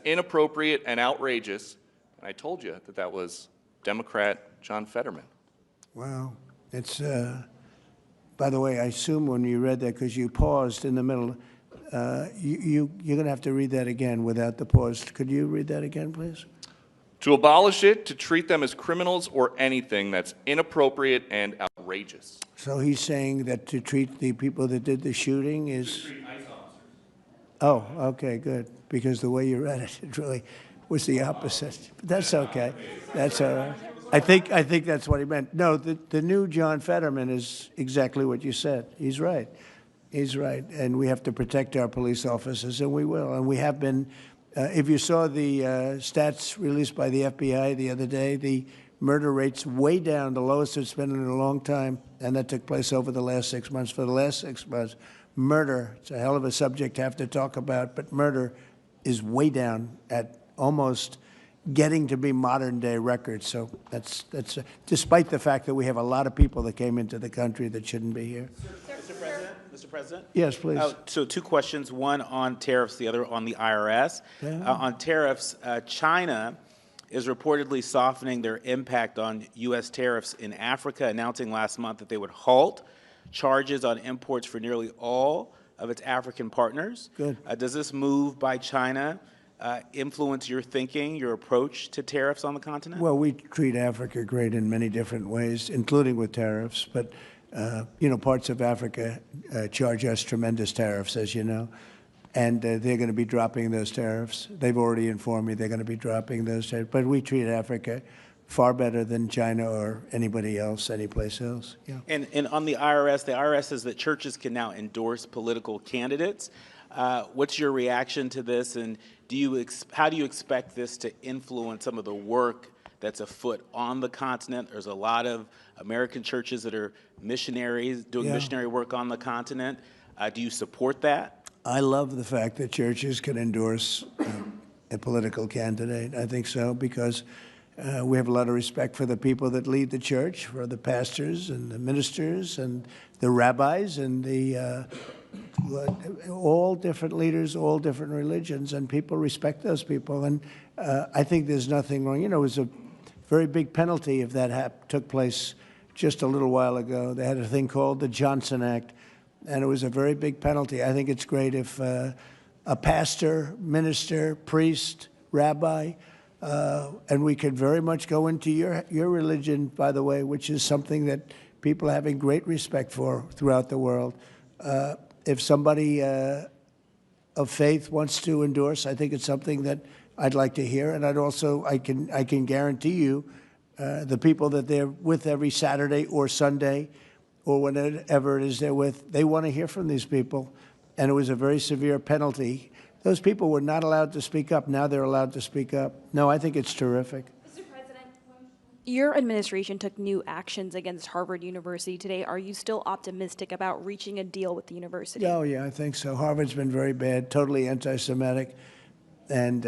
inappropriate and outrageous. And I told you that that was Democrat John Fetterman. Wow. It's, by the way, I assume when you read that, because you paused in the middle, you're going to have to read that again without the pause. Could you read that again, please? To abolish it, to treat them as criminals or anything that's inappropriate and outrageous. So he's saying that to treat the people that did the shooting is... To treat ICE officers. Oh, okay, good. Because the way you read it, it really was the opposite. But that's okay. That's all right. I think that's what he meant. No, the new John Fetterman is exactly what you said. He's right. He's right. And we have to protect our police officers, and we will. And we have been... if you saw the stats released by the FBI the other day, the murder rate's way down, the lowest it's been in a long time, and that took place over the last 6 months. For the last 6 months, murder, it's a hell of a subject to have to talk about, but murder is way down at almost getting to be modern-day records. So that's despite the fact that we have a lot of people that came into the country that shouldn't be here. Mr. President? Yes, please. So two questions, one on tariffs, the other on the IRS. Yeah. On tariffs, China is reportedly softening their impact on U.S. tariffs in Africa, announcing last month that they would halt charges on imports for nearly all of its African partners. Good. Does this move by China influence your thinking, your approach to tariffs on the continent? Well, we treat Africa great in many different ways, including with tariffs. But, you know, parts of Africa charge us tremendous tariffs, as you know. And they're going to be dropping those tariffs. They've already informed me they're going to be dropping those tariffs. But we treat Africa far better than China or anybody else, anyplace else. Yeah. And on the IRS says that churches can now endorse political candidates. What's your reaction to this, and how do you expect this to influence some of the work that's afoot on the continent? There's a lot of American churches that are missionaries doing missionary work on the continent. Do you support that? I love the fact that churches can endorse a political candidate. I think so, because we have a lot of respect for the people that lead the church, for the pastors and the ministers and the rabbis and the all different leaders, all different religions, and people respect those people. And I think there's nothing wrong. You know, it was a very big penalty if that took place just a little while ago. They had a thing called the Johnson Act, and it was a very big penalty. I think it's great if a pastor, minister, priest, rabbi, and we could very much go into your religion, by the way, which is something that people are having great respect for throughout the world. If somebody of faith wants to endorse, I think it's something that I'd like to hear. And I can guarantee you the people that they're with every Saturday or Sunday or whenever it is they're with, they want to hear from these people. And it was a very severe penalty. Those people were not allowed to speak up. Now they're allowed to speak up. No, I think it's terrific. Mr. President, your administration took new actions against Harvard University today. Are you still optimistic about reaching a deal with the university? Oh, yeah, I think so. Harvard's been very bad, totally anti-Semitic. And,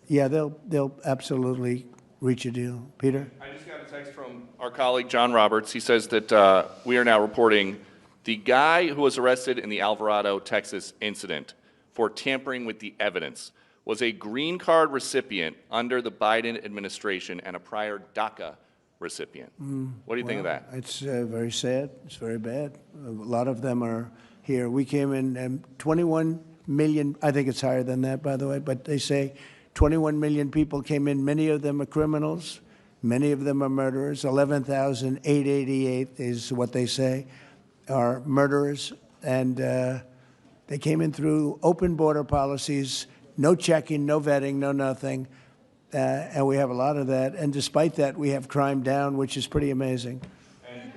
yeah, they'll absolutely reach a deal. Peter? I just got a text from our colleague John Roberts. He says that we are now reporting the guy who was arrested in the Alvarado, Texas incident for tampering with the evidence was a green card recipient under the Biden administration and a prior DACA recipient. What do you think of that? It's very sad. It's very bad. A lot of them are here. We came in 21 million. I think it's higher than that, by the way, but they say 21 million people came in. Many of them are criminals. Many of them are murderers. 11,888 is what they say are murderers. And they came in through open border policies, no checking, no vetting, no nothing. And we have a lot of that. And despite that, we have crime down, which is pretty amazing. And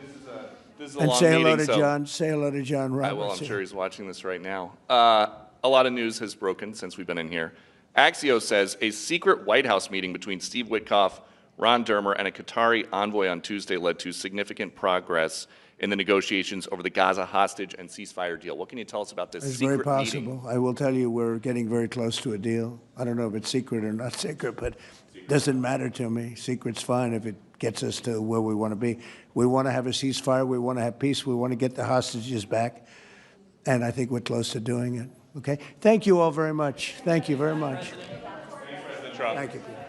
this is a And long say hello meeting, to John. Say hello to John Roberts. I will. I'm sure he's watching this right now. A lot of news has broken since we've been in here. Axios says a secret White House meeting between Steve Witkoff, Ron Dermer, and a Qatari envoy on Tuesday led to significant progress in the negotiations over the Gaza hostage and ceasefire deal. What can you tell us about this It's secret very possible. meeting? I will tell you we're getting very close to a deal. I don't know if it's secret or not secret, but it doesn't matter to me. Secret's fine if it gets us to where we want to be. We want to have a ceasefire. We want to have peace. We want to get the hostages back. And I think we're close to doing it. Okay? Thank you all very much. Thank you very much. President Trump. Thank you, Peter.